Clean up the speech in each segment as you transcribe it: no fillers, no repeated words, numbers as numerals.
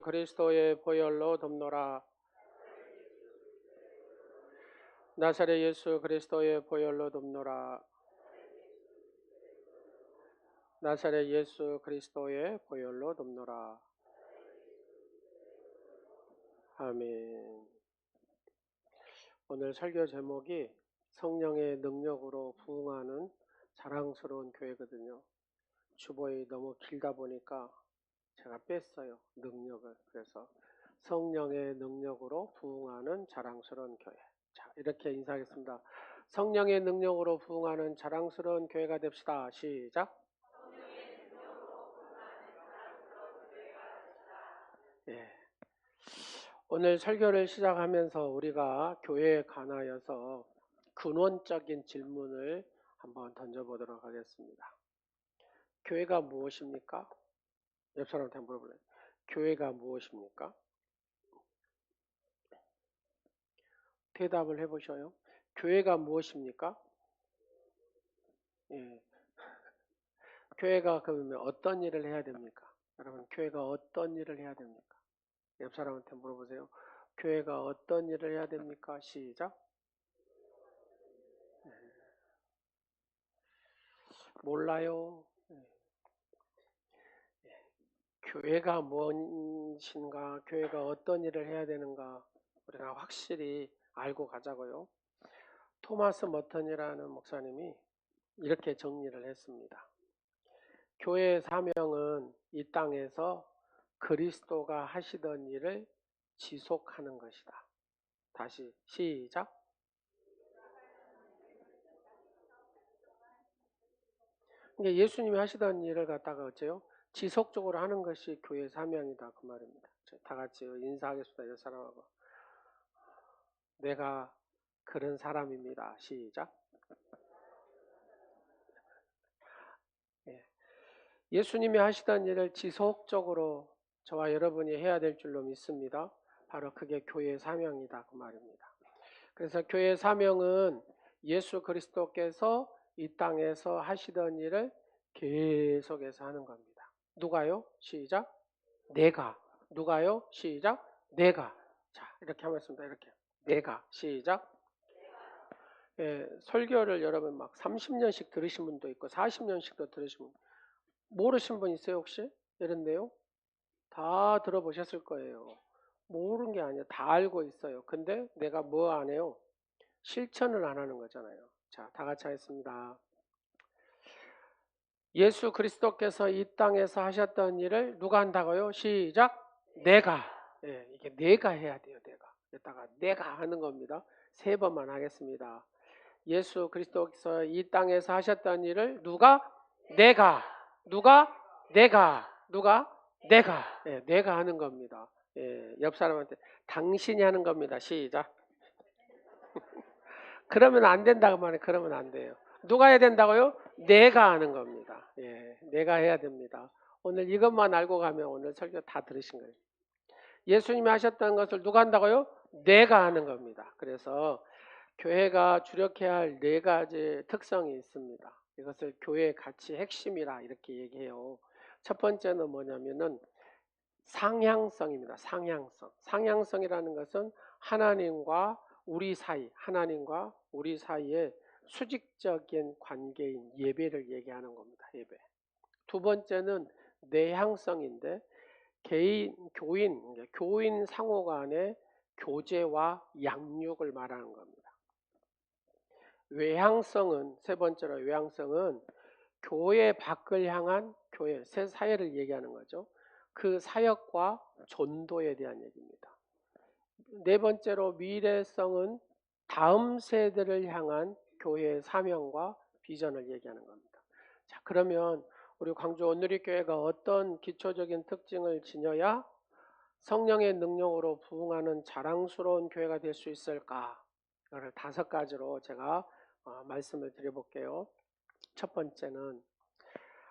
그리스도의 보혈로 덮노라. 나사렛 예수 그리스도의 보혈로 덮노라. 나사렛 예수 그리스도의 보혈로 덮노라. 아멘. 오늘 설교 제목이 성령의 능력으로 부흥하는 자랑스러운 교회거든요. 주보에 너무 길다 보니까 제가 뺐어요. 능력을. 그래서 성령의 능력으로 부흥하는 자랑스러운 교회. 자, 이렇게 인사하겠습니다. 성령의 능력으로 부흥하는 자랑스러운 교회가 됩시다. 시작. 예. 오늘 설교를 시작하면서 우리가 교회에 관하여서 근원적인 질문을 한번 던져보도록 하겠습니다. 교회가 무엇입니까? 옆 사람한테 물어볼래요. 교회가 무엇입니까? 대답을 해보셔요. 교회가 무엇입니까? 예. 교회가 그러면 어떤 일을 해야 됩니까? 여러분, 교회가 어떤 일을 해야 됩니까? 옆 사람한테 물어보세요. 교회가 어떤 일을 해야 됩니까? 시작. 몰라요. 교회가 무엇인가, 교회가 어떤 일을 해야 되는가 우리가 확실히 알고 가자고요. 토마스 머턴이라는 목사님이 이렇게 정리를 했습니다. 교회의 사명은 이 땅에서 그리스도가 하시던 일을 지속하는 것이다. 다시 시작. 그러니까 예수님이 하시던 일을 갖다가 어째요? 지속적으로 하는 것이 교회의 사명이다 그 말입니다. 다 같이 인사하겠습니다. 이 사람하고. 내가 그런 사람입니다. 시작. 예수님이 하시던 일을 지속적으로 저와 여러분이 해야 될 줄로 믿습니다. 바로 그게 교회의 사명이다 그 말입니다. 그래서 교회의 사명은 예수 그리스도께서 이 땅에서 하시던 일을 계속해서 하는 겁니다. 누가요? 시작. 내가. 누가요? 시작. 내가. 자, 이렇게 하겠습니다. 이렇게. 내가. 시작. 예, 설교를 여러분 막 30년씩 들으신 분도 있고 40년씩도 들으신 분 모르신 분 있어요 혹시? 이런데요? 다 들어보셨을 거예요. 모르는 게 아니에요. 다 알고 있어요. 근데 내가 뭐 안 해요? 실천을 안 하는 거잖아요. 자, 다 같이 하겠습니다. 예수 그리스도께서 이 땅에서 하셨던 일을 누가 한다고요? 시작. 내가. 예, 이게 내가 해야 돼요. 내가. 여기다가 내가 하는 겁니다. 3번만 하겠습니다. 예수 그리스도께서 이 땅에서 하셨던 일을 누가? 내가. 누가? 내가. 누가? 내가. 예, 내가 하는 겁니다. 예, 옆 사람한테 당신이 하는 겁니다. 시작. 그러면 안 된다고 말해. 그러면 안 돼요. 누가 해야 된다고요? 내가 하는 겁니다. 예, 내가 해야 됩니다. 오늘 이것만 알고 가면 오늘 설교 다 들으신 거예요. 예수님이 하셨던 것을 누가 한다고요? 내가 하는 겁니다. 그래서 교회가 주력해야 할 4가지 특성이 있습니다. 이것을 교회의 가치 핵심이라 이렇게 얘기해요. 첫 번째는 뭐냐면은 상향성입니다. 상향성. 상향성이라는 것은 하나님과 우리 사이의 수직적인 관계인 예배를 얘기하는 겁니다. 예배. 두 번째는 내향성인데 교인 상호 간의 교제와 양육을 말하는 겁니다. 외향성은 세 번째로 외향성은 교회 밖을 향한 교회 새 사회를 얘기하는 거죠. 그 사역과 전도에 대한 얘기입니다. 네 번째로 미래성은 다음 세대를 향한 교회의 사명과 비전을 얘기하는 겁니다. 자, 그러면 우리 광주 온누리교회가 어떤 기초적인 특징을 지녀야 성령의 능력으로 부흥하는 자랑스러운 교회가 될 수 있을까? 이거를 5가지로 제가 말씀을 드려볼게요. 첫 번째는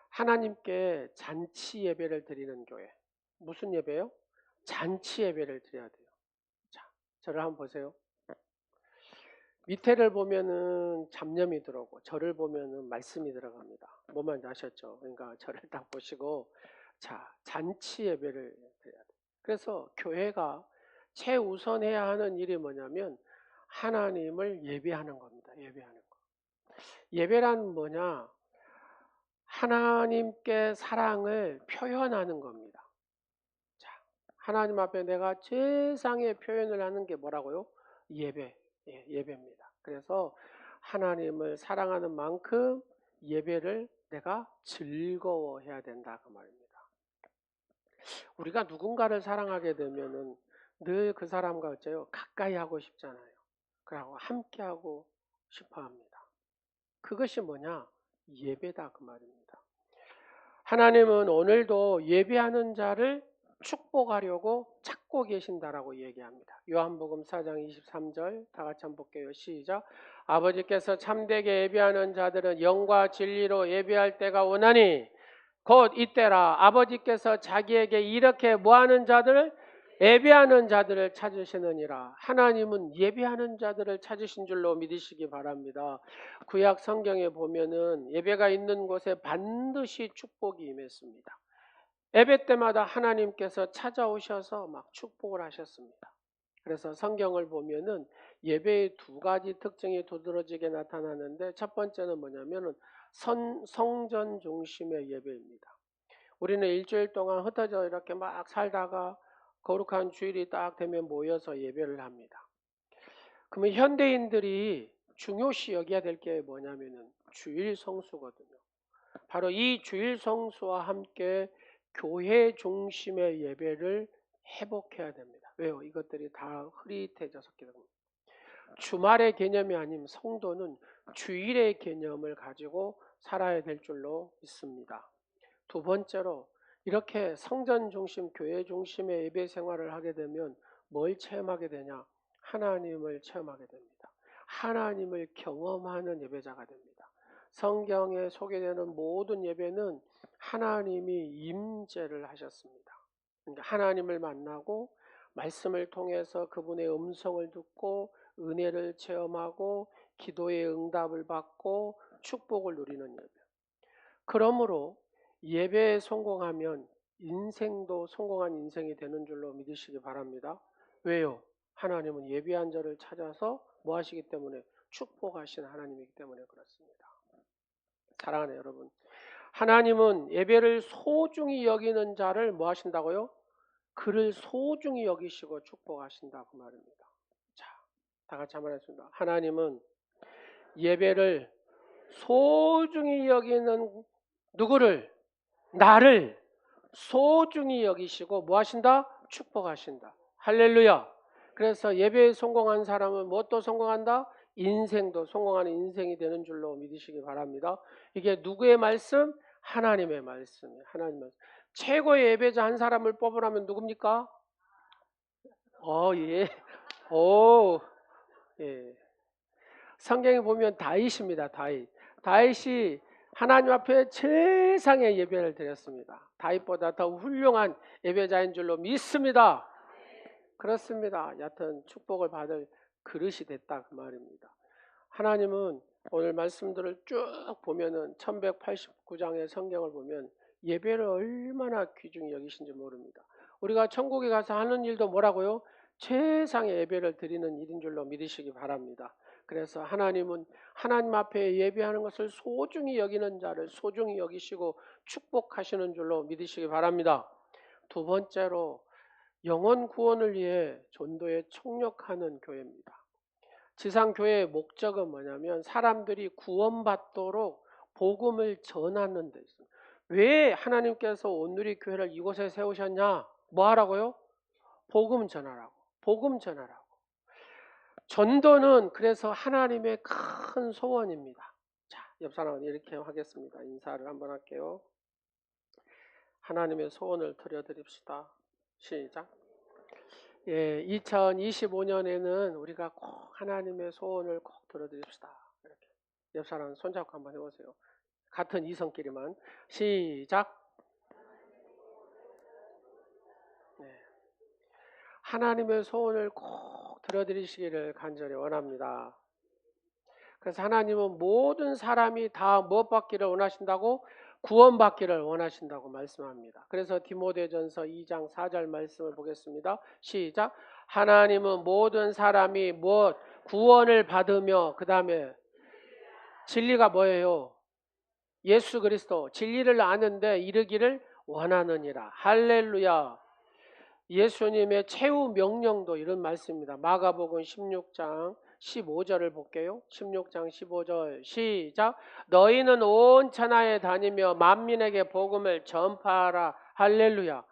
하나님께 잔치 예배를 드리는 교회. 무슨 예배요? 잔치 예배를 드려야 돼요. 자, 저를 한번 보세요. 밑에를 보면은 잡념이 들어오고 저를 보면은 말씀이 들어갑니다. 뭐만 아셨죠? 그러니까 저를 딱 보시고 자, 잔치 예배를 드려야 돼요. 그래서 교회가 최우선해야 하는 일이 뭐냐면 하나님을 예배하는 겁니다. 예배하는 거. 예배란 뭐냐? 하나님께 사랑을 표현하는 겁니다. 자, 하나님 앞에 내가 최상의 표현을 하는 게 뭐라고요? 예배. 예, 예배입니다. 그래서 하나님을 사랑하는 만큼 예배를 내가 즐거워해야 된다 그 말입니다. 우리가 누군가를 사랑하게 되면은 늘 그 사람과 어째요? 가까이 하고 싶잖아요. 그러고 함께 하고 싶어 합니다. 그것이 뭐냐? 예배다 그 말입니다. 하나님은 오늘도 예배하는 자를 축복하려고 찾고 계신다라고 얘기합니다. 요한복음 4장 23절 다 같이 한번 볼게요. 시작. 아버지께서 참되게 예배하는 자들은 영과 진리로 예배할 때가 오나니 곧 이때라. 아버지께서 자기에게 이렇게 뭐하는 자들을 예배하는 자들을 찾으시느니라. 하나님은 예배하는 자들을 찾으신 줄로 믿으시기 바랍니다. 구약 성경에 보면은 예배가 있는 곳에 반드시 축복이 임했습니다. 예배 때마다 하나님께서 찾아오셔서 막 축복을 하셨습니다. 그래서 성경을 보면은 예배의 두 가지 특징이 두드러지게 나타나는데 첫 번째는 뭐냐면은 성전 중심의 예배입니다. 우리는 일주일 동안 흩어져 이렇게 막 살다가 거룩한 주일이 딱 되면 모여서 예배를 합니다. 그러면 현대인들이 중요시 여겨야 될 게 뭐냐면은 주일 성수거든요. 바로 이 주일 성수와 함께 교회 중심의 예배를 회복해야 됩니다. 왜요? 이것들이 다 흐릿해졌기 때문에. 주말의 개념이 아닌 성도는 주일의 개념을 가지고 살아야 될 줄로 믿습니다. 두 번째로 이렇게 성전 중심, 교회 중심의 예배 생활을 하게 되면 뭘 체험하게 되냐? 하나님을 체험하게 됩니다. 하나님을 경험하는 예배자가 됩니다. 성경에 소개되는 모든 예배는 하나님이 임재를 하셨습니다. 그러니까 하나님을 만나고 말씀을 통해서 그분의 음성을 듣고 은혜를 체험하고 기도의 응답을 받고 축복을 누리는 예배. 그러므로 예배에 성공하면 인생도 성공한 인생이 되는 줄로 믿으시기 바랍니다. 왜요? 하나님은 예배한 자를 찾아서 뭐 하시기 때문에 축복하신 하나님이기 때문에 그렇습니다. 사랑하는 여러분, 하나님은 예배를 소중히 여기는 자를 뭐 하신다고요? 그를 소중히 여기시고 축복하신다고 말입니다. 자, 다 같이 한번 하겠습니다. 하나님은 예배를 소중히 여기는 누구를? 나를 소중히 여기시고 뭐 하신다? 축복하신다. 할렐루야. 그래서 예배에 성공한 사람은 무엇도 성공한다? 인생도 성공하는 인생이 되는 줄로 믿으시기 바랍니다. 이게 누구의 말씀? 하나님의 말씀이에요. 하나님의 말씀. 최고의 예배자 한 사람을 뽑으라면 누굽니까? 예. 예. 성경에 보면 다윗입니다. 다윗이 하나님 앞에 최상의 예배를 드렸습니다. 다윗보다 더 훌륭한 예배자인 줄로 믿습니다. 그렇습니다. 여하튼 축복을 받을 그릇이 됐다 그 말입니다. 하나님은 오늘 말씀들을 쭉 보면은 1189장의 성경을 보면 예배를 얼마나 귀중히 여기신지 모릅니다. 우리가 천국에 가서 하는 일도 뭐라고요? 최상의 예배를 드리는 일인 줄로 믿으시기 바랍니다. 그래서 하나님은 하나님 앞에 예배하는 것을 소중히 여기는 자를 소중히 여기시고 축복하시는 줄로 믿으시기 바랍니다. 두 번째로 영혼 구원을 위해 전도에 총력하는 교회입니다. 지상교회의 목적은 뭐냐면 사람들이 구원받도록 복음을 전하는 데 있습니다. 왜 하나님께서 온누리교회를 이곳에 세우셨냐? 뭐 하라고요? 복음 전하라고. 복음 전하라고. 전도는 그래서 하나님의 큰 소원입니다. 자, 옆 사람은 이렇게 하겠습니다. 인사를 한번 할게요. 하나님의 소원을 드려드립시다. 시작. 예, 2025년에는 우리가 꼭 하나님의 소원을 꼭 들어드립시다. 이렇게 옆 사람 손잡고 한번 해보세요. 같은 이성끼리만 시작. 네. 하나님의 소원을 꼭 들어드리시기를 간절히 원합니다. 그래서 하나님은 모든 사람이 다 무엇 받기를 원하신다고? 구원받기를 원하신다고 말씀합니다. 그래서 디모데전서 2장 4절 말씀을 보겠습니다. 시작. 하나님은 모든 사람이 무엇? 구원을 받으며 그 다음에 진리가 뭐예요? 예수 그리스도 진리를 아는데 이르기를 원하느니라. 할렐루야. 예수님의 최후 명령도 이런 말씀입니다. 마가복음 16장 15절을 볼게요. 16장 15절 시작. 너희는 온 천하에 다니며 만민에게 복음을 전파하라. 할렐루야.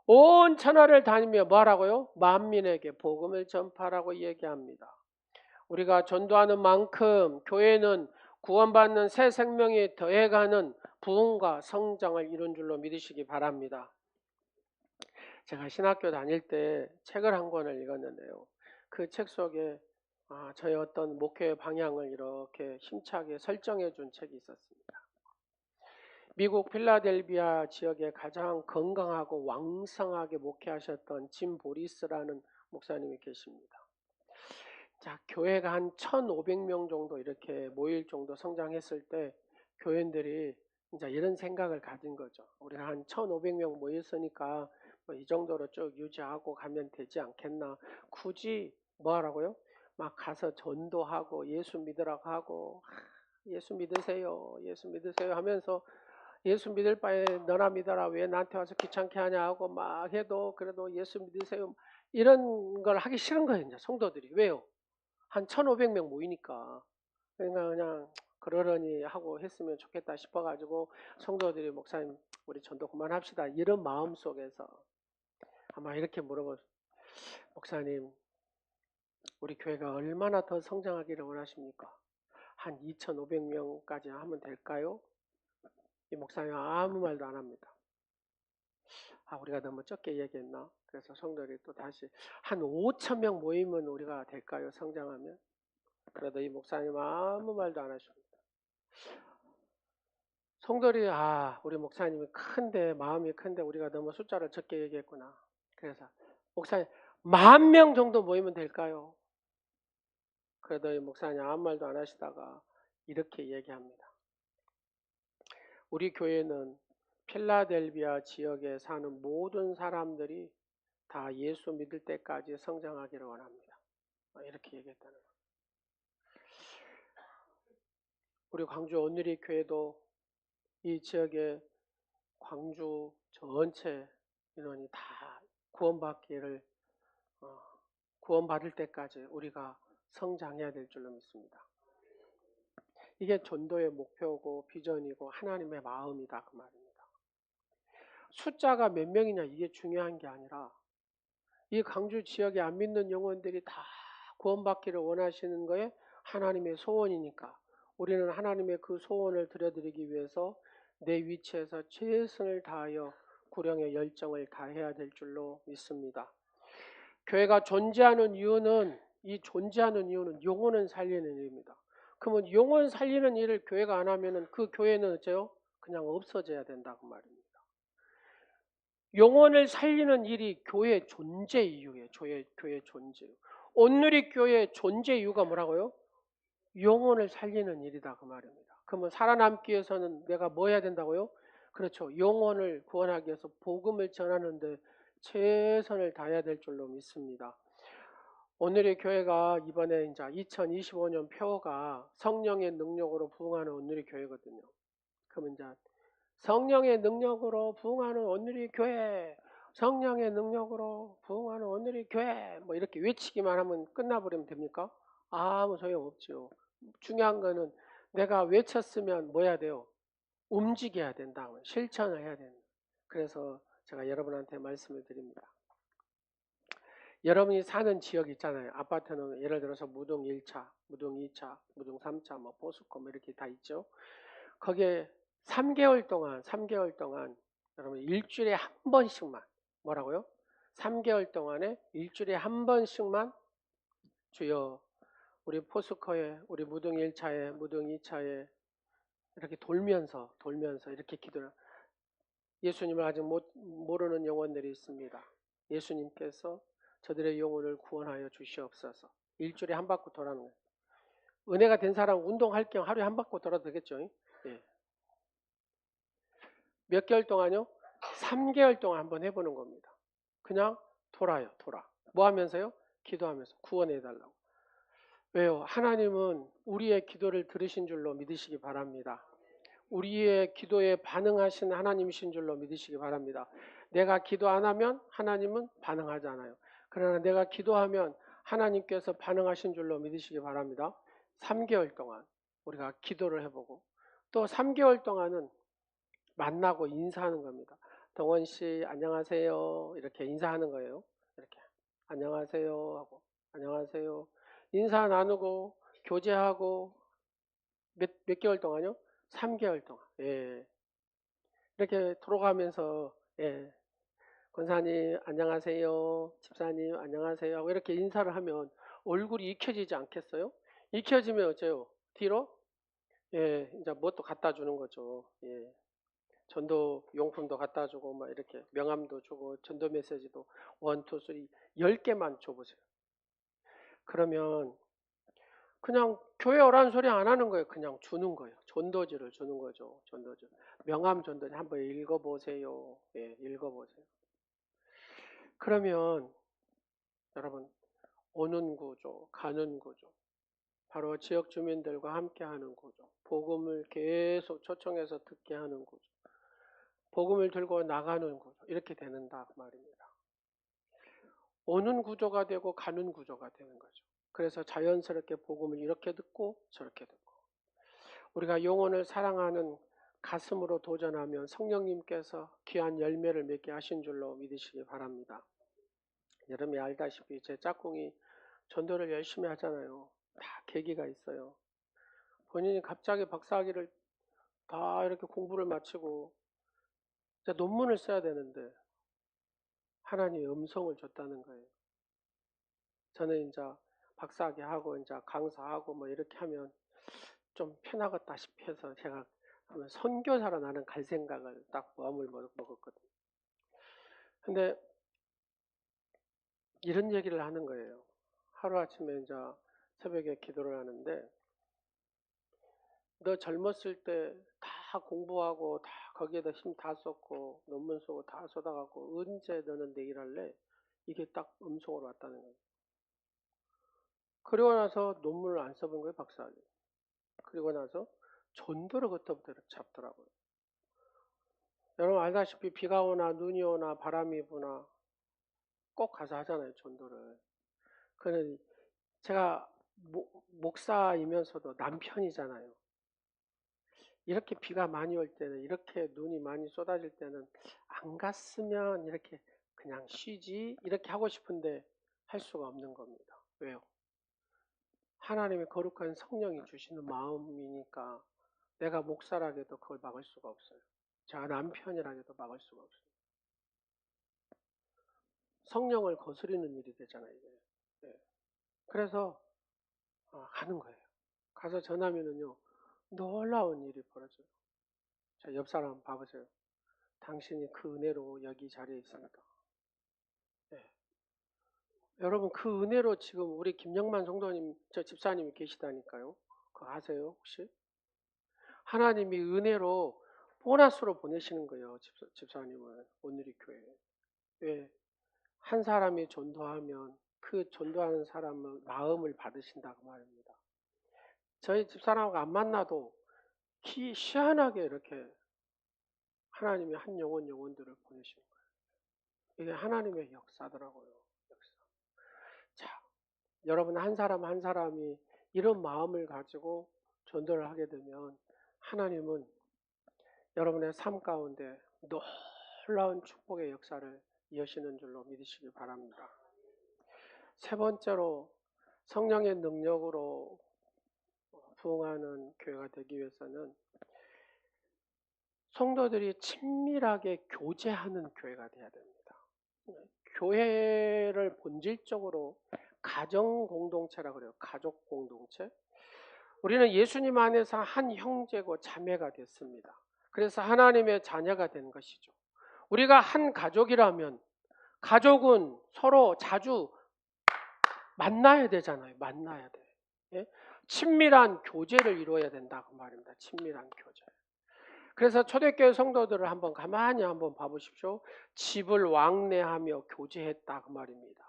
온 천하를 다니며 뭐하라고요? 만민에게 복음을 전파하라고 얘기합니다. 우리가 전도하는 만큼 교회는 구원받는 새 생명이 더해가는 부흥과 성장을 이룬 줄로 믿으시기 바랍니다. 제가 신학교 다닐 때 책을 한 권을 읽었는데요. 그 책 속에 저의 어떤 목회의 방향을 이렇게 힘차게 설정해 준 책이 있었습니다. 미국 필라델피아 지역에 가장 건강하고 왕성하게 목회하셨던 짐 보리스라는 목사님이 계십니다. 자, 교회가 한 1,500명 정도 이렇게 모일 정도 성장했을 때 교인들이 이제 이런 생각을 가진 거죠. 우리가 한 1,500명 모였으니까 이 정도로 쭉 유지하고 가면 되지 않겠나. 굳이 뭐 하라고요? 막 가서 전도하고 예수 믿으라고 하고 예수 믿으세요. 예수 믿으세요 하면서 예수 믿을 바에 너나 믿어라. 왜 나한테 와서 귀찮게 하냐 하고 막 해도 그래도 예수 믿으세요. 이런 걸 하기 싫은 거예요. 이제 성도들이. 왜요? 한 1,500명 모이니까. 그러니까 그냥 그러려니 하고 했으면 좋겠다 싶어가지고 성도들이 목사님 우리 전도 그만합시다. 이런 마음 속에서 아마 이렇게 물어볼 목사님 우리 교회가 얼마나 더 성장하기를 원하십니까? 한 2,500명까지 하면 될까요? 이 목사님 아무 말도 안 합니다. 우리가 너무 적게 얘기했나? 그래서 성도들이 또 다시 한 5,000명 모이면 우리가 될까요? 성장하면? 그래도 이 목사님 아무 말도 안 하십니다. 성도들이 우리 목사님이 큰데 마음이 큰데 우리가 너무 숫자를 적게 얘기했구나. 그래서 목사님 10,000명 정도 모이면 될까요? 그래도 이 목사님 아무 말도 안 하시다가 이렇게 얘기합니다. 우리 교회는 필라델피아 지역에 사는 모든 사람들이 다 예수 믿을 때까지 성장하기를 원합니다. 이렇게 얘기했다는 거예요. 우리 광주 온누리 교회도 이 지역의 광주 전체 인원이 다 구원받기를 구원받을 때까지 우리가 성장해야 될 줄로 믿습니다. 이게 전도의 목표고 비전이고 하나님의 마음이다 그 말입니다. 숫자가 몇 명이냐 이게 중요한 게 아니라 이 광주 지역에 안 믿는 영혼들이 다 구원받기를 원하시는 거에 하나님의 소원이니까 우리는 하나님의 그 소원을 들려드리기 위해서 내 위치에서 최선을 다하여 구령의 열정을 다해야 될 줄로 믿습니다. 교회가 존재하는 이유는 영혼을 살리는 일입니다. 그러면 영혼 살리는 일을 교회가 안 하면은 그 교회는 어째요? 그냥 없어져야 된다고 말입니다. 영혼을 살리는 일이 교회 존재 이유예요. 교회 존재. 온누리 교회 존재 이유가 뭐라고요? 영혼을 살리는 일이다 그 말입니다. 그러면 살아남기 위해서는 내가 뭐 해야 된다고요? 그렇죠. 영혼을 구원하기 위해서 복음을 전하는데 최선을 다해야 될 줄로 믿습니다. 오늘의 교회가 이번에 이제 2025년 표가 성령의 능력으로 부흥하는 오늘의 교회거든요. 그러면 이제 성령의 능력으로 부흥하는 오늘의 교회, 성령의 능력으로 부흥하는 오늘의 교회 뭐 이렇게 외치기만 하면 끝나버리면 됩니까? 아무 소용 없죠. 중요한 거는 내가 외쳤으면 뭐 해야 돼요? 움직여야 된다. 실천을 해야 된다. 그래서 제가 여러분한테 말씀을 드립니다. 여러분이 사는 지역 있잖아요. 아파트는 예를 들어서 무등 1차, 무등 2차, 무등 3차, 뭐 포스코 뭐 이렇게 다 있죠. 거기에 3개월 동안 여러분 일주일에 한 번씩만 뭐라고요? 3개월 동안에 일주일에 한 번씩만 주여 우리 포스코에 우리 무등 1차에 무등 2차에 이렇게 돌면서 이렇게 기도를 예수님을 아직 모르는 영혼들이 있습니다. 예수님께서 저들의 영혼을 구원하여 주시옵소서. 일주일에 한 바퀴 돌아는 거예요. 은혜가 된 사람 운동할 겸 하루에 한 바퀴 돌아도 되겠죠? 예. 몇 개월 동안요? 3개월 동안 한번 해보는 겁니다. 그냥 돌아요, 돌아. 뭐 하면서요? 기도하면서 구원해 달라고. 왜요? 하나님은 우리의 기도를 들으신 줄로 믿으시기 바랍니다. 우리의 기도에 반응하신 하나님이신 줄로 믿으시기 바랍니다. 내가 기도 안 하면 하나님은 반응하지 않아요. 그러나 내가 기도하면 하나님께서 반응하신 줄로 믿으시기 바랍니다. 3개월 동안 우리가 기도를 해보고 또 3개월 동안은 만나고 인사하는 겁니다. 동원 씨 안녕하세요 이렇게 인사하는 거예요. 이렇게 안녕하세요 하고 안녕하세요 인사 나누고 교제하고 몇 개월 동안요? 3개월 동안. 예. 이렇게 돌아가면서 예. 권사님 안녕하세요. 집사님 안녕하세요 하고 이렇게 인사를 하면 얼굴이 익혀지지 않겠어요? 익혀지면 어째요? 뒤로 예, 이제 뭣도 갖다 주는 거죠. 예. 전도 용품도 갖다 주고 막 이렇게 명함도 주고 전도 메시지도 1, 2, 3 10개만 줘보세요. 그러면 그냥 교회 오라는 소리 안 하는 거예요. 그냥 주는 거예요. 전도지를 주는 거죠. 전도지. 명함 전도지 한번 읽어보세요. 예, 읽어보세요. 그러면 여러분 오는 구조, 가는 구조, 바로 지역 주민들과 함께 하는 구조, 복음을 계속 초청해서 듣게 하는 구조, 복음을 들고 나가는 구조, 이렇게 되는다 그 말입니다. 오는 구조가 되고 가는 구조가 되는 거죠. 그래서 자연스럽게 복음을 이렇게 듣고 저렇게 듣고 우리가 영혼을 사랑하는 가슴으로 도전하면 성령님께서 귀한 열매를 맺게 하신 줄로 믿으시기 바랍니다. 여러분이 알다시피 제 짝꿍이 전도를 열심히 하잖아요. 다 계기가 있어요. 본인이 갑자기 박사학위를 다 이렇게 공부를 마치고 이제 논문을 써야 되는데 하나님이 음성을 줬다는 거예요. 저는 이제 박사학위 하고 이제 강사하고 뭐 이렇게 하면 좀 편하겠다 싶어서 제가 선교사로 나는 갈 생각을 딱 마음을 먹었거든요. 근데 이런 얘기를 하는 거예요. 하루아침에 이제 새벽에 기도를 하는데 너 젊었을 때 다 공부하고 다 거기에다 힘 다 썼고 논문 쓰고 다 쏟아갖고 언제 너는 내 일할래? 이게 딱 음성으로 왔다는 거예요. 그리고 나서 논문을 안 써본 거예요, 박사학위. 그리고 나서 전도를 그때부터 잡더라고요. 여러분 알다시피 비가 오나 눈이 오나 바람이 부나 꼭 가서 하잖아요, 전도를. 그는 제가 목사이면서도 남편이잖아요. 이렇게 비가 많이 올 때는 이렇게 눈이 많이 쏟아질 때는 안 갔으면 이렇게 그냥 쉬지 이렇게 하고 싶은데 할 수가 없는 겁니다. 왜요? 하나님의 거룩한 성령이 주시는 마음이니까 내가 목사라 해도 그걸 막을 수가 없어요. 제가 남편이라 해도 막을 수가 없어요. 성령을 거스리는 일이 되잖아요. 이게. 네. 그래서 가는 거예요. 가서 전하면은요 놀라운 일이 벌어져요. 자, 옆 사람 봐보세요. 당신이 그 은혜로 여기 자리에 있습니다. 네. 여러분 그 은혜로 지금 우리 김영만 성도님 저 집사님이 계시다니까요. 그거 아세요 혹시? 하나님이 은혜로 보너스로 보내시는 거예요. 집사님을 오늘의 교회에. 왜? 한 사람이 전도하면 그 전도하는 사람은 마음을 받으신다고 말입니다. 저희 집사람하고 안 만나도 희한하게 이렇게 하나님이 한 영혼들을 보내시는 거예요. 이게 하나님의 역사더라고요. 역사. 자, 여러분 한 사람 한 사람이 이런 마음을 가지고 전도를 하게 되면 하나님은 여러분의 삶 가운데 놀라운 축복의 역사를 이어시는 줄로 믿으시기 바랍니다. 세 번째로 성령의 능력으로 부흥하는 교회가 되기 위해서는 성도들이 친밀하게 교제하는 교회가 되어야 됩니다. 교회를 본질적으로 가정 공동체라고 그래요. 가족 공동체. 우리는 예수님 안에서 한 형제고 자매가 됐습니다. 그래서 하나님의 자녀가 된 것이죠. 우리가 한 가족이라면 가족은 서로 자주 만나야 되잖아요. 만나야 돼. 예? 친밀한 교제를 이루어야 된다고 말입니다. 친밀한 교제. 그래서 초대교회 성도들을 한번 가만히 한번 봐보십시오. 집을 왕래하며 교제했다 그 말입니다.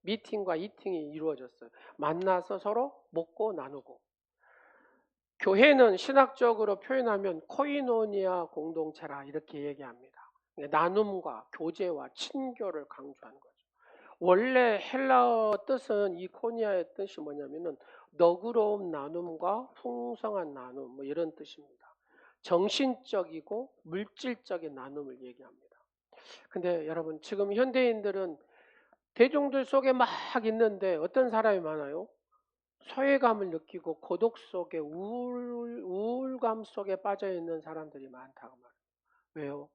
미팅과 이팅이 이루어졌어요. 만나서 서로 먹고 나누고. 교회는 신학적으로 표현하면 코이노니아 공동체라 이렇게 얘기합니다. 나눔과 교제와 친교를 강조하는 거죠. 원래 헬라어 뜻은 이 코니아의 뜻이 뭐냐면은 너그러운 나눔과 풍성한 나눔 뭐 이런 뜻입니다. 정신적이고 물질적인 나눔을 얘기합니다. 근데 여러분 지금 현대인들은 대중들 속에 막 있는데 어떤 사람이 많아요? 소외감을 느끼고 고독 속에 우울감 속에 빠져 있는 사람들이 많다고 말해요. 왜요?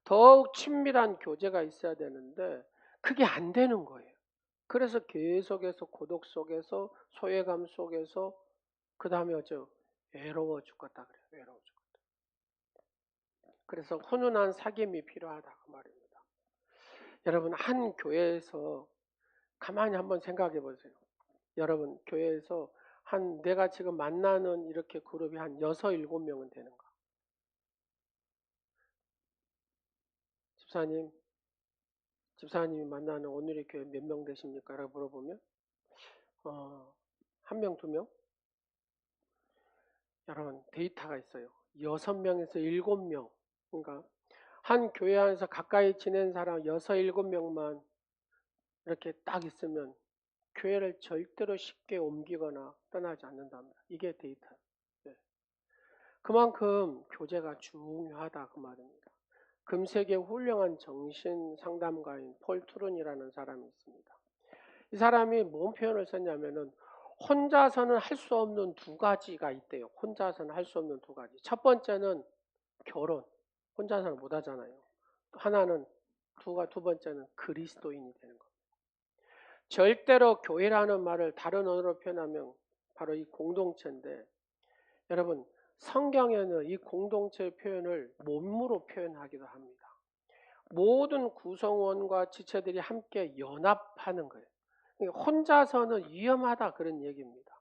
더욱 친밀한 교제가 있어야 되는데 그게 안 되는 거예요. 그래서 계속해서 고독 속에서 소외감 속에서 그 다음에 어쩌 외로워 죽겠다 그래요. 외로워 죽겠다. 그래서 훈훈한 사귐이 필요하다 그 말입니다. 여러분 한 교회에서 가만히 한번 생각해 보세요. 여러분 교회에서 한 내가 지금 만나는 이렇게 그룹이 한 6, 7명은 되는가? 집사님이 만나는 오늘의 교회 몇 명 되십니까? 라고 물어보면 1명, 2명? 여러분 데이터가 있어요. 6명에서 7명. 그러니까 한 교회 안에서 가까이 지낸 사람 6, 7명만 이렇게 딱 있으면 교회를 절대로 쉽게 옮기거나 떠나지 않는답니다. 이게 데이터. 네. 그만큼 교제가 중요하다 그 말입니다. 금세계 훌륭한 정신 상담가인 폴 트룬이라는 사람이 있습니다. 이 사람이 뭔 표현을 썼냐면은 혼자서는 할 수 없는 두 가지가 있대요. 혼자서는 할 수 없는 두 가지. 첫 번째는 결혼. 혼자서는 못 하잖아요. 하나는 두 번째는 그리스도인이 되는 겁니다. 절대로 교회라는 말을 다른 언어로 표현하면 바로 이 공동체인데 여러분 성경에는 이 공동체 표현을 몸으로 표현하기도 합니다. 모든 구성원과 지체들이 함께 연합하는 거예요. 혼자서는 위험하다 그런 얘기입니다.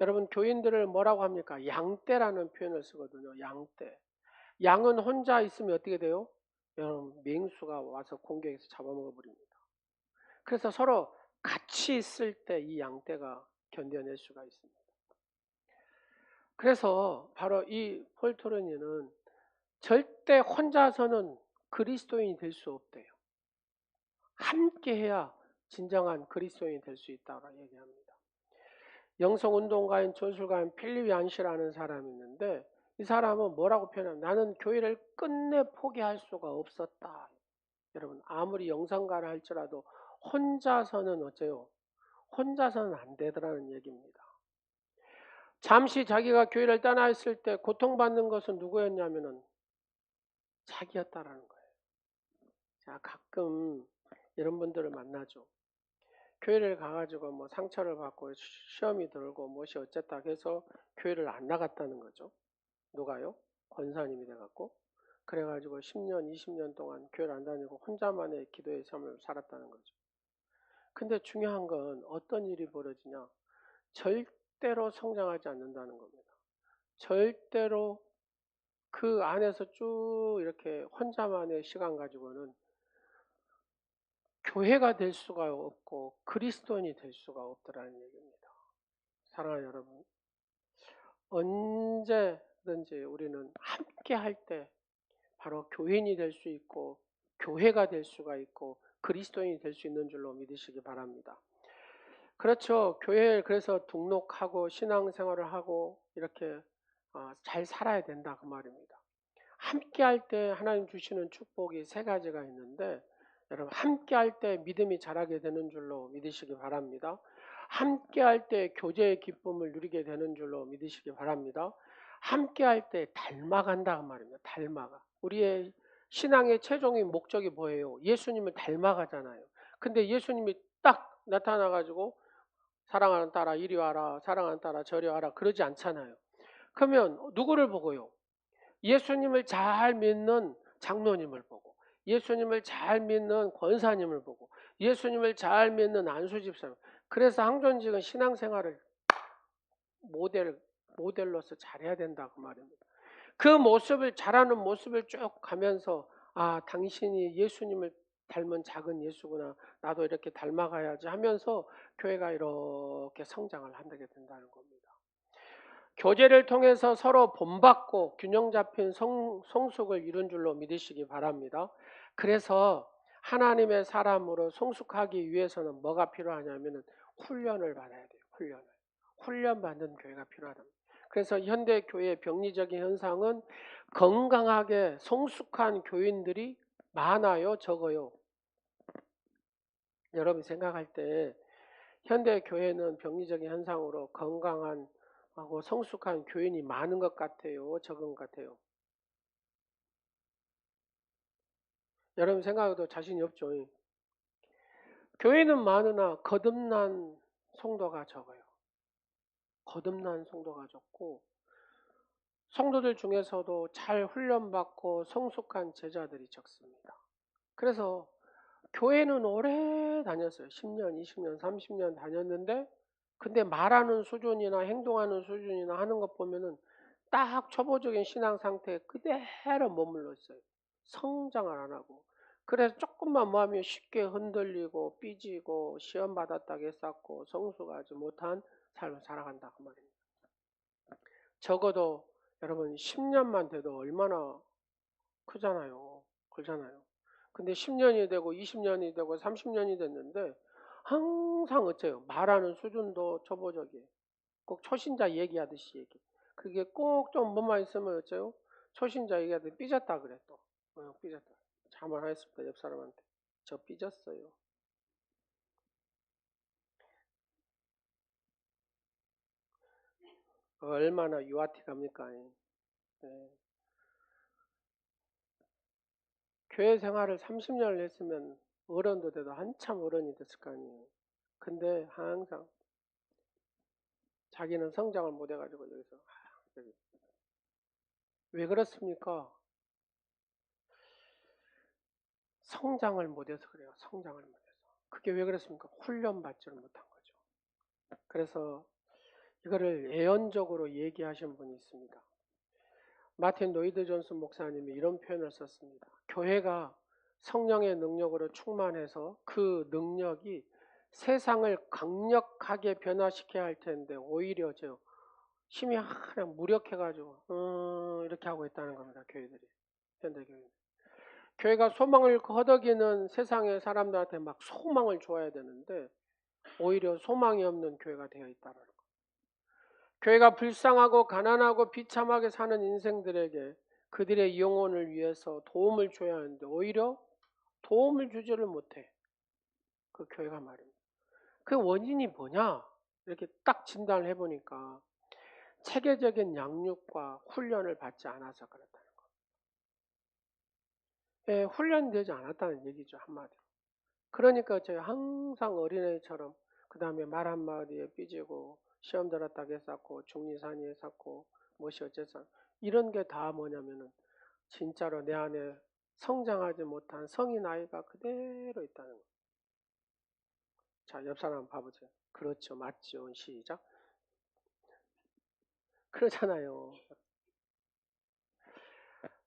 여러분 교인들을 뭐라고 합니까? 양떼라는 표현을 쓰거든요. 양떼. 양은 혼자 있으면 어떻게 돼요? 여러분 맹수가 와서 공격해서 잡아먹어 버립니다. 그래서 서로 같이 있을 때 이 양떼가 견뎌낼 수가 있습니다. 그래서 바로 이 폴토르니는 절대 혼자서는 그리스도인이 될 수 없대요. 함께 해야 진정한 그리스도인이 될 수 있다고 얘기합니다. 영성운동가인 전술가인 필립 얀시라는 사람이 있는데 이 사람은 뭐라고 표현하면 나는 교회를 끝내 포기할 수가 없었다. 여러분 아무리 영성가를 할지라도 혼자서는 어째요? 혼자서는 안 되더라는 얘기입니다. 잠시 자기가 교회를 떠나 있을 때 고통받는 것은 누구였냐면은 자기였다라는 거예요. 자, 가끔 이런 분들을 만나죠. 교회를 가가지고 뭐 상처를 받고 시험이 들고 무엇이 어쨌다 해서 교회를 안 나갔다는 거죠. 누가요? 권사님이 돼갖고 그래가지고 10년, 20년 동안 교회를 안 다니고 혼자만의 기도의 삶을 살았다는 거죠. 근데 중요한 건 어떤 일이 벌어지냐? 절대로 성장하지 않는다는 겁니다. 절대로 그 안에서 쭉 이렇게 혼자만의 시간 가지고는 교회가 될 수가 없고 그리스도인이 될 수가 없더라는 얘기입니다. 사랑하는 여러분, 언제든지 우리는 함께 할 때 바로 교인이 될 수 있고 교회가 될 수가 있고 그리스도인이 될 수 있는 줄로 믿으시기 바랍니다. 그렇죠. 교회에 그래서 등록하고 신앙생활을 하고 이렇게 잘 살아야 된다 그 말입니다. 함께 할 때 하나님 주시는 축복이 3가지가 있는데 여러분 함께 할 때 믿음이 자라게 되는 줄로 믿으시기 바랍니다. 함께 할 때 교제의 기쁨을 누리게 되는 줄로 믿으시기 바랍니다. 함께 할 때 닮아간다 그 말입니다. 닮아가. 우리의 신앙의 최종의 목적이 뭐예요? 예수님을 닮아가잖아요. 근데 예수님이 딱 나타나가지고 사랑하는 딸아 이리 와라, 사랑하는 딸아 저리 와라 그러지 않잖아요. 그러면 누구를 보고요? 예수님을 잘 믿는 장로님을 보고 예수님을 잘 믿는 권사님을 보고 예수님을 잘 믿는 안수집사님. 그래서 항존직은 신앙생활을 모델로서 잘해야 된다 그 말입니다. 그 모습을 자라는 모습을 쭉 가면서 아, 당신이 예수님을 닮은 작은 예수구나. 나도 이렇게 닮아가야지 하면서 교회가 이렇게 성장을 하게 된다는 겁니다. 교제를 통해서 서로 본받고 균형 잡힌 성숙을 이룬 줄로 믿으시기 바랍니다. 그래서 하나님의 사람으로 성숙하기 위해서는 뭐가 필요하냐면 훈련을 받아야 돼요. 훈련받는 교회가 필요하다. 그래서 현대 교회의 병리적인 현상은 건강하게 성숙한 교인들이 많아요, 적어요? 여러분 생각할 때 현대 교회는 병리적인 현상으로 건강한 하고 성숙한 교인이 많은 것 같아요, 적은 것 같아요? 여러분 생각해도 자신이 없죠. 교회는 많으나 거듭난 성도가 적어요. 거듭난 성도가 적고 성도들 중에서도 잘 훈련받고 성숙한 제자들이 적습니다. 그래서 교회는 오래 다녔어요. 10년, 20년, 30년 다녔는데 근데 말하는 수준이나 행동하는 수준이나 하는 것 보면은 딱 초보적인 신앙 상태에 그대로 머물러 있어요. 성장을 안 하고. 그래서 조금만 뭐 하면 쉽게 흔들리고 삐지고 시험 받았다고 쌓고 성숙하지 못한 삶을 살아간다 그 말입니다. 적어도 여러분 10년만 돼도 얼마나 크잖아요. 그렇잖아요. 근데 10년이 되고 20년이 되고 30년이 됐는데 항상 어째요? 말하는 수준도 초보적이에요. 꼭 초신자 얘기하듯이 얘기. 그게 꼭 좀 뭐만 있으면 어째요? 초신자 얘기하듯이 삐졌다 그래 또. 삐졌다. 자만하였습니다. 옆 사람한테. 저 삐졌어요. 얼마나 유아티 갑니까? 네. 교회 생활을 30년을 했으면 어른도 돼도 한참 어른이 됐을 거 아니에요. 근데 항상 자기는 성장을 못 해가지고 여기서 왜 그렇습니까? 성장을 못해서 그래요. 성장을 못해서. 그게 왜 그렇습니까? 훈련받지를 못한 거죠. 그래서 이거를 예언적으로 얘기하신 분이 있습니다. 마틴 노이드 존슨 목사님이 이런 표현을 썼습니다. 교회가 성령의 능력으로 충만해서 그 능력이 세상을 강력하게 변화시켜야 할 텐데 오히려 저 힘이 하나 무력해가지고 이렇게 하고 있다는 겁니다. 교회들이. 현대교회. 교회가 소망을 거덕이는 세상의 사람들한테 막 소망을 줘야 되는데 오히려 소망이 없는 교회가 되어 있다는 거. 교회가 불쌍하고 가난하고 비참하게 사는 인생들에게 그들의 영혼을 위해서 도움을 줘야 하는데 오히려 도움을 주지를 못해. 그 교회가 말입니다. 그 원인이 뭐냐? 이렇게 딱 진단을 해보니까 체계적인 양육과 훈련을 받지 않아서 그렇다는 거. 예, 훈련되지 않았다는 얘기죠, 한마디로. 그러니까 저희 항상 어린애처럼 그 다음에 말 한마디에 삐지고 시험 들었다게 쌓고 중리산이에 쌓고 무엇이 어째서 이런 게 다 뭐냐면은 진짜로 내 안에 성장하지 못한 성인 아이가 그대로 있다는 거예요. 자, 옆 사람 봐보세요. 그렇죠, 맞죠, 시작. 그러잖아요.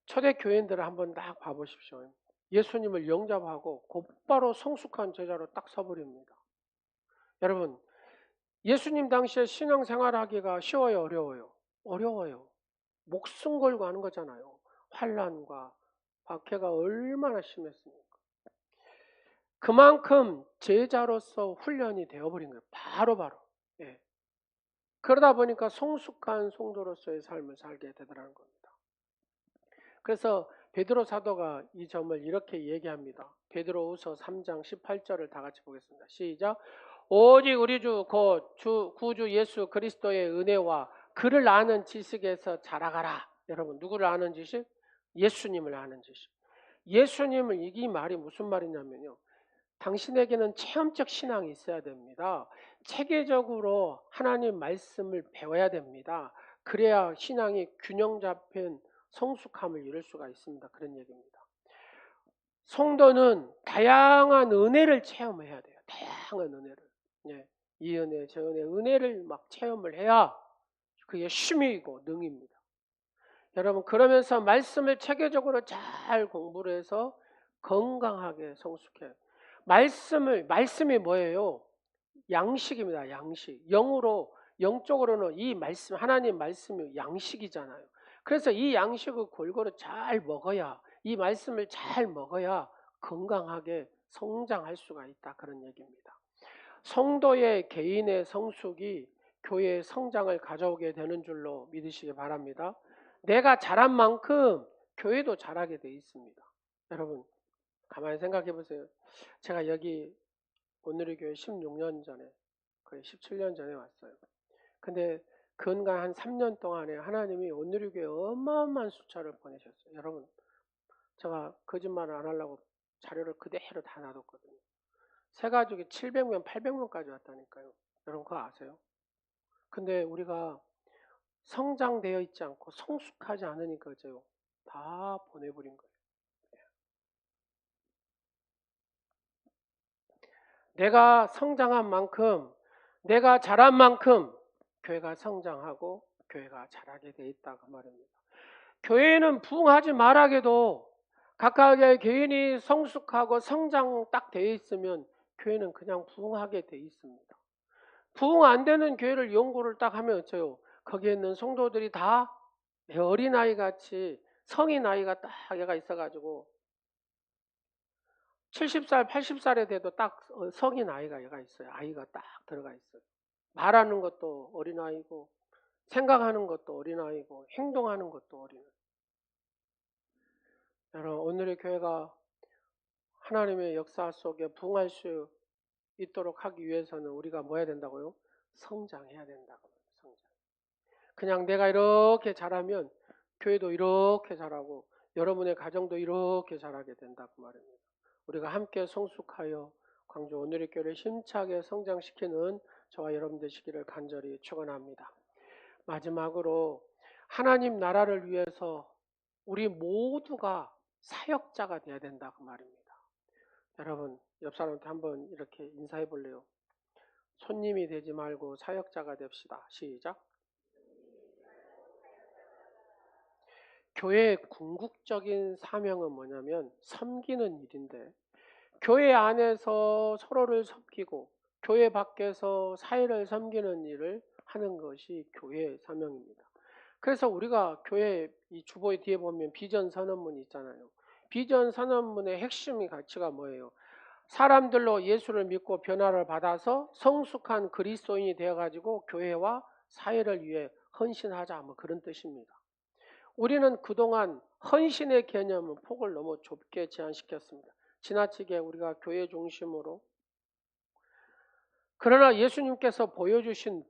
초대 교인들을 한번 딱 봐보십시오. 예수님을 영접하고 곧바로 성숙한 제자로 딱 서버립니다. 여러분 예수님 당시에 신앙생활하기가 쉬워요, 어려워요? 어려워요. 목숨 걸고 하는 거잖아요. 환난과 박해가 얼마나 심했습니까? 그만큼 제자로서 훈련이 되어버린 거예요. 바로바로. 예. 그러다 보니까 성숙한 성도로서의 삶을 살게 되더라는 겁니다. 그래서 베드로 사도가 이 점을 이렇게 얘기합니다. 베드로후서 3장 18절을 다 같이 보겠습니다. 시작. 오직 우리 주 곧 주 구주 예수 그리스도의 은혜와 그를 아는 지식에서 자라가라. 여러분 누구를 아는 지식? 예수님을 아는 지식. 예수님을 이 말이 무슨 말이냐면요. 당신에게는 체험적 신앙이 있어야 됩니다. 체계적으로 하나님 말씀을 배워야 됩니다. 그래야 신앙이 균형 잡힌 성숙함을 이룰 수가 있습니다. 그런 얘기입니다. 성도는 다양한 은혜를 체험해야 돼요. 다양한 은혜를. 예, 이 은혜, 저 은혜를 막 체험을 해야 그게 쉼이고 능입니다. 여러분 그러면서 말씀을 체계적으로 잘 공부를 해서 건강하게 성숙해요. 말씀이 뭐예요? 양식입니다. 양식. 영적으로는 이 말씀, 하나님 말씀이 양식이잖아요. 그래서 이 양식을 골고루 잘 먹어야, 이 말씀을 잘 먹어야 건강하게 성장할 수가 있다. 그런 얘기입니다. 성도의 개인의 성숙이 교회의 성장을 가져오게 되는 줄로 믿으시기 바랍니다. 내가 잘한 만큼 교회도 잘하게 돼 있습니다. 여러분 가만히 생각해 보세요. 제가 여기 오늘의 교회 16년 전에, 거의 17년 전에 왔어요. 근데 근간 한 3년 동안에 하나님이 오늘의 교회 어마어마한 숫자를 보내셨어요. 여러분 제가 거짓말을 안 하려고 자료를 그대로 다 놔뒀거든요. 새 가족이 700명, 800명까지 왔다니까요. 여러분 그거 아세요? 근데 우리가 성장되어 있지 않고 성숙하지 않으니까 어째요? 다 보내버린 거예요. 내가 성장한 만큼, 내가 자란 만큼 교회가 성장하고 교회가 자라게 돼 있다 그 말입니다. 교회는 부흥하지 말아도 각각의 개인이 성숙하고 성장 딱 되어 있으면 교회는 그냥 부흥하게 돼 있습니다. 부흥 안 되는 교회를 연구를 딱 하면 어째요? 거기에 있는 성도들이 다 어린아이 같이 성인 나이가 딱 얘가 있어가지고 70살, 80살에 돼도 딱 성인 아이가 얘가 있어요. 아이가 딱 들어가 있어요. 말하는 것도 어린아이고 생각하는 것도 어린아이고 행동하는 것도 어린아이. 여러분 오늘의 교회가 하나님의 역사 속에 부흥할 수 있도록 하기 위해서는 우리가 뭐 해야 된다고요? 성장해야 된다고. 성장. 그냥 내가 이렇게 잘하면 교회도 이렇게 잘하고 여러분의 가정도 이렇게 잘하게 된다고 말입니다. 우리가 함께 성숙하여 광주 오늘의 교회를 힘차게 성장시키는 저와 여러분 되시기를 간절히 축원합니다. 마지막으로 하나님 나라를 위해서 우리 모두가 사역자가 되어야 된다고 말입니다. 여러분 옆 사람한테 한번 이렇게 인사해 볼래요? 손님이 되지 말고 사역자가 됩시다. 시작. 교회의 궁극적인 사명은 뭐냐면 섬기는 일인데 교회 안에서 서로를 섬기고 교회 밖에서 사회를 섬기는 일을 하는 것이 교회의 사명입니다. 그래서 우리가 교회 이 주보의 뒤에 보면 비전 선언문이 있잖아요. 비전 선언문의 핵심이 가치가 뭐예요? 사람들로 예수를 믿고 변화를 받아서 성숙한 그리스도인이 되어가지고 교회와 사회를 위해 헌신하자 뭐 그런 뜻입니다. 우리는 그동안 헌신의 개념은 폭을 너무 좁게 제한시켰습니다. 지나치게 우리가 교회 중심으로. 그러나 예수님께서 보여주신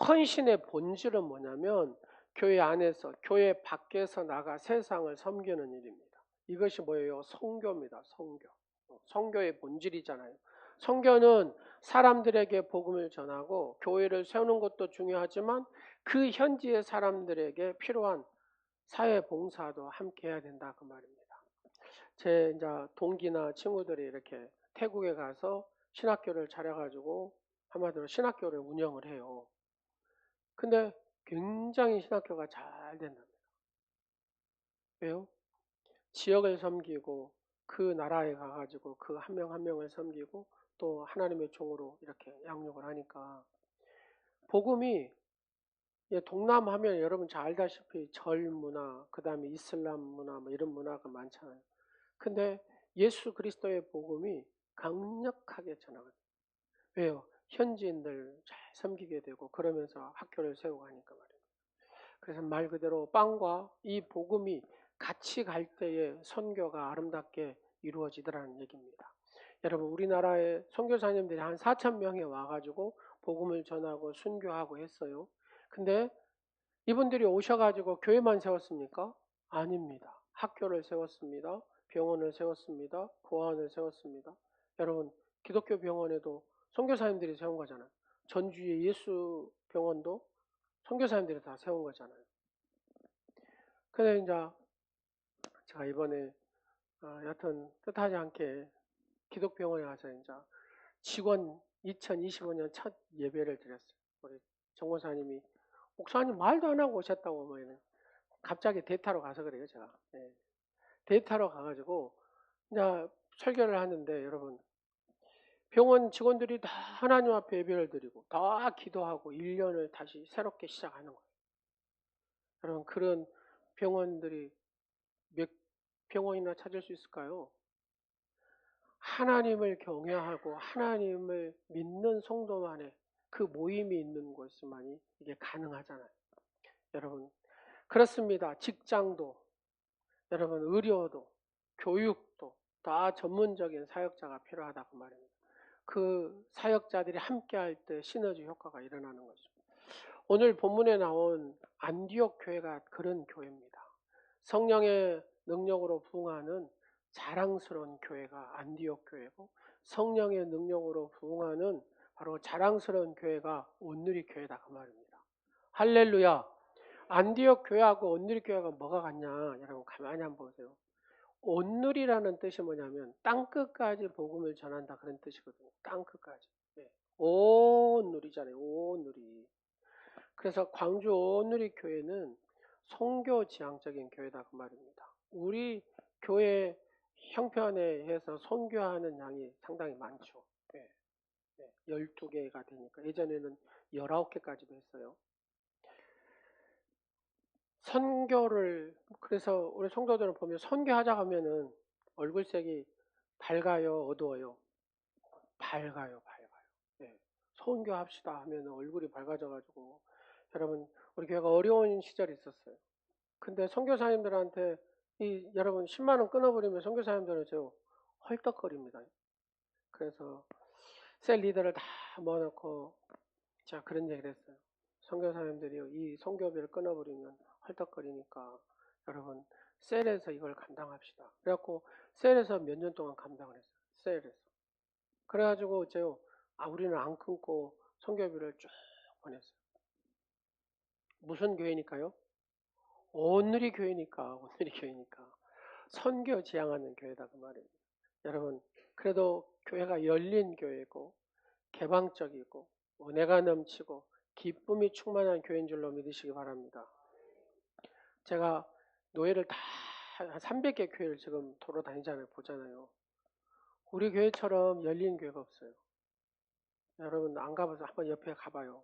헌신의 본질은 뭐냐면 교회 안에서 교회 밖에서 나가 세상을 섬기는 일입니다. 이것이 뭐예요? 선교입니다. 선교. 선교의 본질이잖아요. 선교는 사람들에게 복음을 전하고 교회를 세우는 것도 중요하지만 그 현지의 사람들에게 필요한 사회 봉사도 함께 해야 된다 그 말입니다. 제 이제 동기나 친구들이 이렇게 태국에 가서 신학교를 차려가지고 한마디로 신학교를 운영을 해요. 근데 굉장히 신학교가 잘 된답니다. 왜요? 지역을 섬기고 그 나라에 가가지고 그 한 명 한 명을 섬기고 또 하나님의 종으로 이렇게 양육을 하니까 복음이 동남 하면 여러분 잘 알다시피 절 문화, 그 다음에 이슬람 문화 뭐 이런 문화가 많잖아요. 근데 예수 그리스도의 복음이 강력하게 전하거든요. 왜요? 현지인들 잘 섬기게 되고 그러면서 학교를 세우고 하니까 말이에요. 그래서 말 그대로 빵과 이 복음이 같이 갈 때에 선교가 아름답게 이루어지더라는 얘기입니다. 여러분 우리나라에 선교사님들이 한 4,000명이 와가지고 복음을 전하고 순교하고 했어요. 근데 이분들이 오셔가지고 교회만 세웠습니까? 아닙니다. 학교를 세웠습니다. 병원을 세웠습니다. 보안을 세웠습니다. 여러분 기독교 병원에도 선교사님들이 세운 거잖아요. 전주의 예수 병원도 선교사님들이 다 세운 거잖아요. 근데 이제 제가 이번에 여튼 뜻하지 않게 기독병원에 가서 이제 직원 2025년 첫 예배를 드렸어요. 우리 정보사님이 목사님 말도 안 하고 오셨다고 뭐 이런. 갑자기 데이터로 가서 그래요, 제가. 예. 데이터로 가가지고 이제 설교를 하는데 여러분 병원 직원들이 다 하나님 앞에 예배를 드리고 다 기도하고 1년을 다시 새롭게 시작하는 거예요. 여러분 그런 병원들이 몇 병원이나 찾을 수 있을까요? 하나님을 경외하고 하나님을 믿는 성도만의 그 모임이 있는 곳만이 이게 가능하잖아요. 여러분 그렇습니다. 직장도 여러분 의료도 교육도 다 전문적인 사역자가 필요하다고 말입니다. 그 사역자들이 함께할 때 시너지 효과가 일어나는 것입니다. 오늘 본문에 나온 안디옥 교회가 그런 교회입니다. 성령의 능력으로 부흥하는 자랑스러운 교회가 안디옥 교회고 성령의 능력으로 부흥하는 바로 자랑스러운 교회가 온누리 교회다 그 말입니다. 할렐루야. 안디옥 교회하고 온누리 교회가 뭐가 같냐 여러분 가만히 한번 보세요. 온누리라는 뜻이 뭐냐면 땅끝까지 복음을 전한다 그런 뜻이거든요. 땅끝까지. 네. 온누리잖아요. 온누리. 그래서 광주 온누리 교회는 선교 지향적인 교회다 그 말입니다. 우리 교회 형편에 해서 선교하는 양이 상당히 많죠. 네. 12개가 되니까 예전에는 19개까지도 했어요. 선교를 그래서 우리 성도들은 보면 선교하자 하면은 얼굴색이 밝아요, 어두워요? 밝아요. 네. 선교합시다 하면 얼굴이 밝아져가지고 여러분 우리 교회가 어려운 시절이 있었어요. 근데 선교사님들한테 여러분 10만 원 끊어버리면 선교사님들은 저 헐떡거립니다. 그래서 셀 리더를 다 모아놓고 자 그런 얘기를 했어요. 선교사님들이 이 선교비를 끊어버리면 헐떡거리니까 여러분 셀에서 이걸 감당합시다. 그래갖고 셀에서 몇 년 동안 감당을 했어요. 셀에서. 그래가지고 우리는 안 끊고 선교비를 쭉 보냈어요. 무슨 교회니까요? 온누리 교회니까 선교 지향하는 교회다 그 말입니다. 여러분 그래도 교회가 열린 교회고 개방적이고 은혜가 넘치고 기쁨이 충만한 교회인 줄로 믿으시기 바랍니다. 제가 노예를 다 한 300개 교회를 지금 돌아다니잖아요. 보잖아요. 우리 교회처럼 열린 교회가 없어요. 여러분 안 가봐서 한번 옆에 가봐요.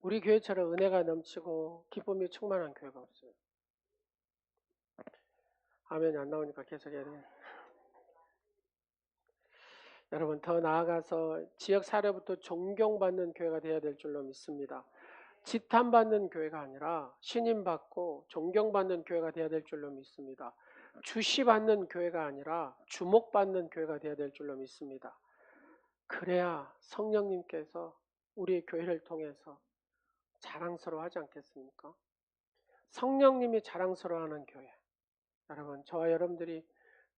우리 교회처럼 은혜가 넘치고 기쁨이 충만한 교회가 없어요. 아멘이 안 나오니까 계속 해야 돼요. 여러분 더 나아가서 지역 사례부터 존경받는 교회가 되어야 될 줄로 믿습니다. 지탄받는 교회가 아니라 신임받고 존경받는 교회가 되어야 될 줄로 믿습니다. 주시받는 교회가 아니라 주목받는 교회가 되어야 될 줄로 믿습니다. 그래야 성령님께서 우리 교회를 통해서 자랑스러워하지 않겠습니까? 성령님이 자랑스러워하는 교회. 여러분 저와 여러분들이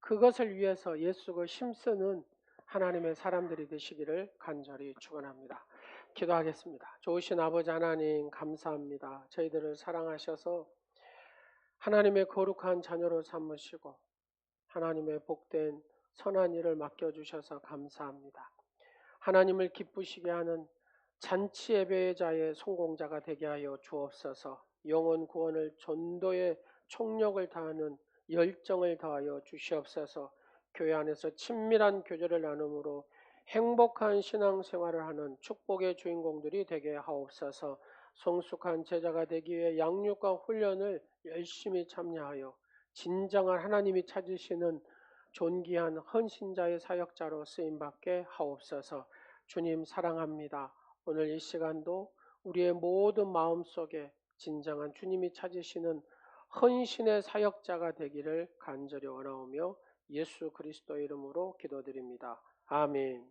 그것을 위해서 예수를 힘쓰는 하나님의 사람들이 되시기를 간절히 축원합니다. 기도하겠습니다. 좋으신 아버지 하나님 감사합니다. 저희들을 사랑하셔서 하나님의 거룩한 자녀로 삼으시고 하나님의 복된 선한 일을 맡겨주셔서 감사합니다. 하나님을 기쁘시게 하는 잔치 예배자의 성공자가 되게 하여 주옵소서. 영혼 구원을 전도의 총력을 다하는 열정을 더하여 주시옵소서. 교회 안에서 친밀한 교제를 나눔으로 행복한 신앙생활을 하는 축복의 주인공들이 되게 하옵소서. 성숙한 제자가 되기 위해 양육과 훈련을 열심히 참여하여 진정한 하나님이 찾으시는 존귀한 헌신자의 사역자로 쓰임받게 하옵소서. 주님 사랑합니다. 오늘 이 시간도 우리의 모든 마음속에 진정한 주님이 찾으시는 헌신의 사역자가 되기를 간절히 원하오며 예수 그리스도의 이름으로 기도드립니다. 아멘.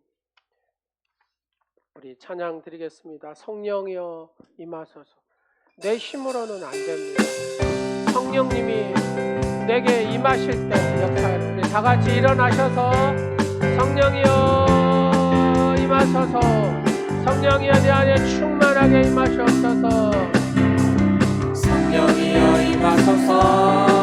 우리 찬양 드리겠습니다. 성령이여 임하소서. 내 힘으로는 안 됩니다. 성령님이 내게 임하실 때 역할 우리 다 같이 일어나셔서 성령이여 임하소서. 성령이여 내 안에 충만하게 임하시옵소서. 성령이여 임하소서.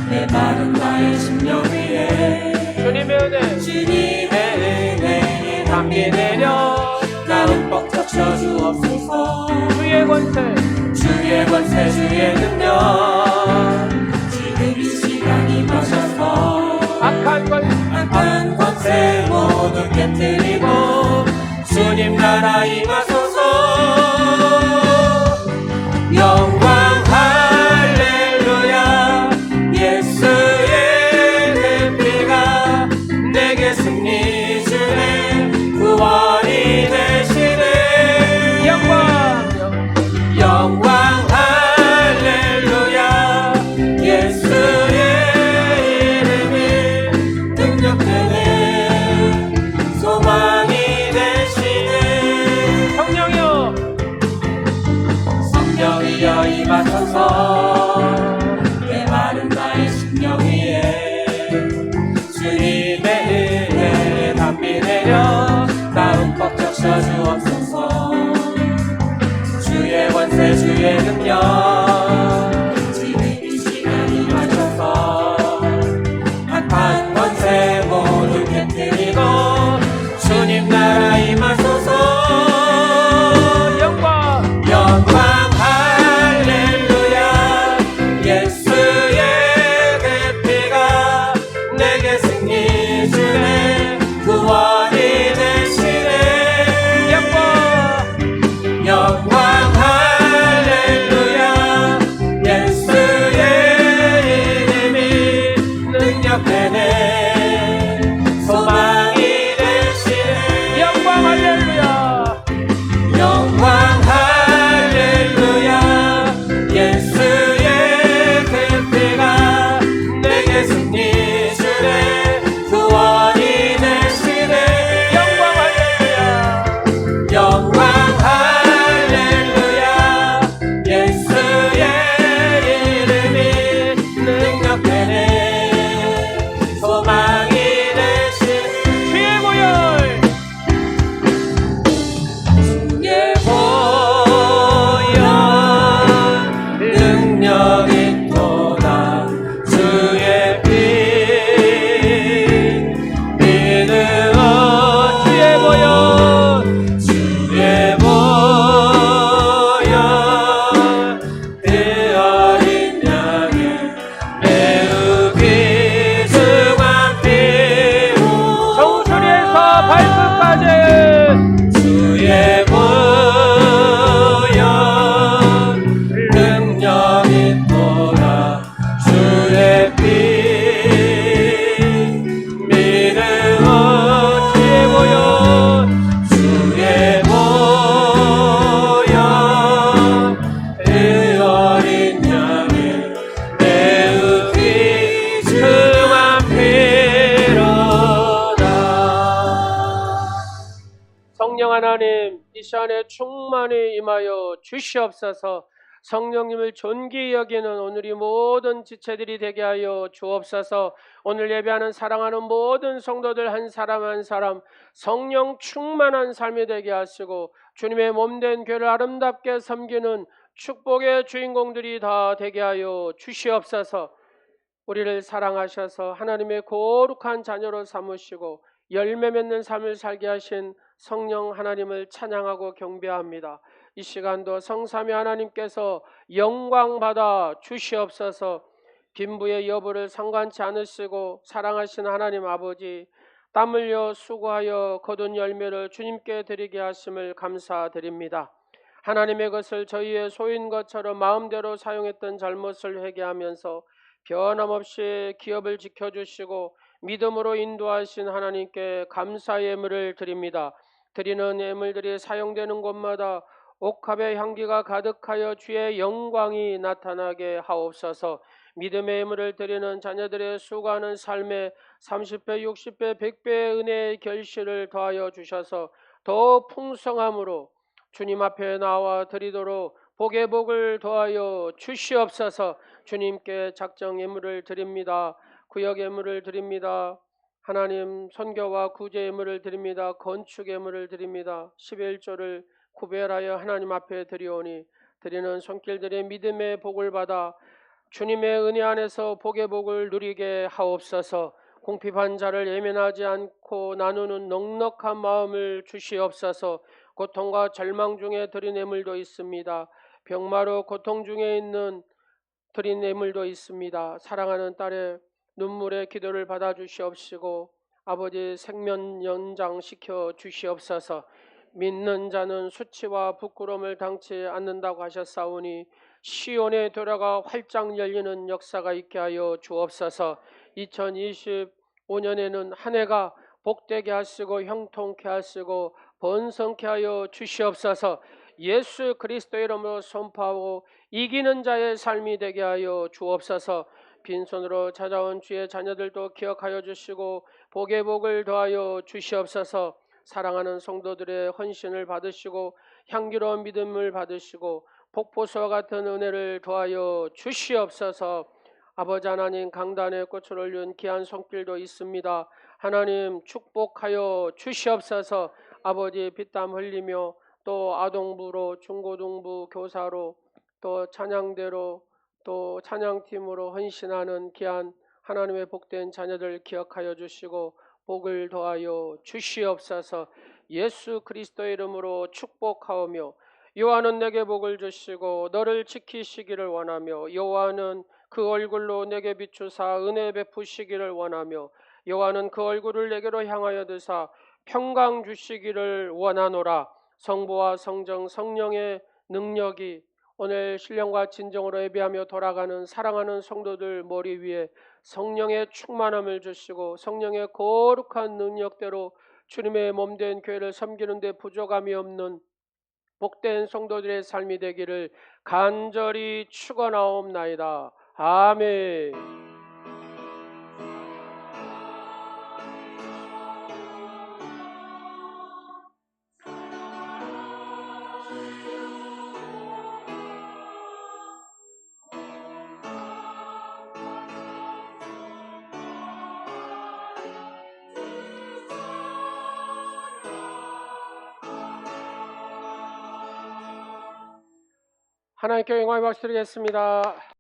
내 마른 나의 심령 위에 주님의 은혜 주님의 은혜에 담비 내려 마음 벅 적셔 주옵소서. 주의 권세 주의 권세 주의 능력 지금 이 시간 임하셔서 악한 권세 모두 깨뜨리고 주님 나라 임하소서. 영광 할렐루야. 예수의 그 피가 내게 승리 주네. 구원이 되시네. 영광 할렐루야. 예수의 이름이 능력되네. 소망이 되시네. 성령이여 임하소서. 내 마른 나의 심령 위에 주님의 은혜에 담비 내려 마음 벅 적셔 주옵소서. 주의 권세 주의 능력 지금 이 시간 임하셔서 악한 권세 모두 깨뜨리고 주님 나라 임하소서. 영광 할렐루야. 예수의 그 피가 내게 승리 주네. 구원이 되시네. 영광 할렐루야. 예수의 이름이 능력되네. 소망이 되시네. 영광 할렐루야. 예수의 그 피가 내게 승리 주네. 구원이 되시네. 영광 할렐루야. 예수의 이름이 능력되네. 소망이 되시네. 주의 보혈 능력 있도다. 주의 피 믿음어. 주의 보혈 그 어린 양의 매우 귀중한 피로 정수리에서 발끝까지 주의 보혈 능력 있도다. 주의 피 믿음어. 주의 보혈 그 어린 양의 매우 귀중한 피로다. 성령 하나님, 이 시간에 충만히 임하여 주시옵소서. 성령님을 존귀히 여기는 오늘이 모든 지체들이 되게 하여 주옵소서. 오늘 예배하는 사랑하는 모든 성도들 한 사람 한 사람 성령 충만한 삶이 되게 하시고 주님의 몸된 교회를 아름답게 섬기는 축복의 주인공들이 다 되게 하여 주시옵소서. 우리를 사랑하셔서 하나님의 거룩한 자녀로 삼으시고 열매 맺는 삶을 살게 하신 성령 하나님을 찬양하고 경배합니다. 이 시간도 성삼위 하나님께서 영광 받아 주시옵소서. 빈부의 여부를 상관치 않으시고 사랑하신 하나님 아버지, 땀 흘려 수고하여 거둔 열매를 주님께 드리게 하심을 감사드립니다. 하나님의 것을 저희의 소유인 것처럼 마음대로 사용했던 잘못을 회개하면서 변함없이 기업을 지켜주시고 믿음으로 인도하신 하나님께 감사의 예물을 드립니다. 드리는 예물들이 사용되는 곳마다 옥합의 향기가 가득하여 주의 영광이 나타나게 하옵소서. 믿음의 예물을 드리는 자녀들의 수고하는 삶에 30배, 60배, 100배의 은혜의 결실을 더하여 주셔서 더 풍성함으로 주님 앞에 나와 드리도록 복의 복을 더하여 주시옵소서. 주님께 작정 예물을 드립니다. 구역 예물을 드립니다. 하나님 선교와 구제 예물을 드립니다. 건축 예물을 드립니다. 11조를 구별하여 하나님 앞에 드리오니 드리는 손길들의 믿음의 복을 받아 주님의 은혜 안에서 복의 복을 누리게 하옵소서. 궁핍한 자를 예면하지 않고 나누는 넉넉한 마음을 주시옵소서. 고통과 절망 중에 드린 예물도 있습니다. 병마로 고통 중에 있는 드린 예물도 있습니다. 사랑하는 딸의 눈물의 기도를 받아 주시옵시고 아버지 생명 연장시켜 주시옵소서. 믿는 자는 수치와 부끄러움을 당치 않는다고 하셨사오니 시온에 돌아가 활짝 열리는 역사가 있게 하여 주옵소서. 2025년에는 한 해가 복되게 하시고 형통케 하시고 번성케 하여 주시옵소서. 예수 그리스도의 이름으로 선포하고 이기는 자의 삶이 되게 하여 주옵소서. 빈손으로 찾아온 주의 자녀들도 기억하여 주시고 복의 복을 더하여 주시옵소서. 사랑하는 성도들의 헌신을 받으시고 향기로운 믿음을 받으시고 폭포수와 같은 은혜를 더하여 주시옵소서. 아버지 하나님, 강단에 꽃을 올린 귀한 손길도 있습니다. 하나님 축복하여 주시옵소서. 아버지 피땀 흘리며 또 아동부로 중고등부 교사로 또 찬양대로 또 찬양팀으로 헌신하는 귀한 하나님의 복된 자녀들 기억하여 주시고 복을 더하여 주시옵소서. 예수 그리스도의 이름으로 축복하오며 여호와는 내게 복을 주시고 너를 지키시기를 원하며 여호와는 그 얼굴로 내게 비추사 은혜 베푸시기를 원하며 여호와는 그 얼굴을 내게로 향하여 드사 평강 주시기를 원하노라. 성부와 성정 성령의 능력이 오늘 신령과 진정으로 예배하며 돌아가는 사랑하는 성도들 머리 위에 성령의 충만함을 주시고 성령의 거룩한 능력대로 주님의 몸된 교회를 섬기는 데 부족함이 없는 복된 성도들의 삶이 되기를 간절히 축원하옵나이다. 아멘. 하나님께 영광을 박수드리겠습니다.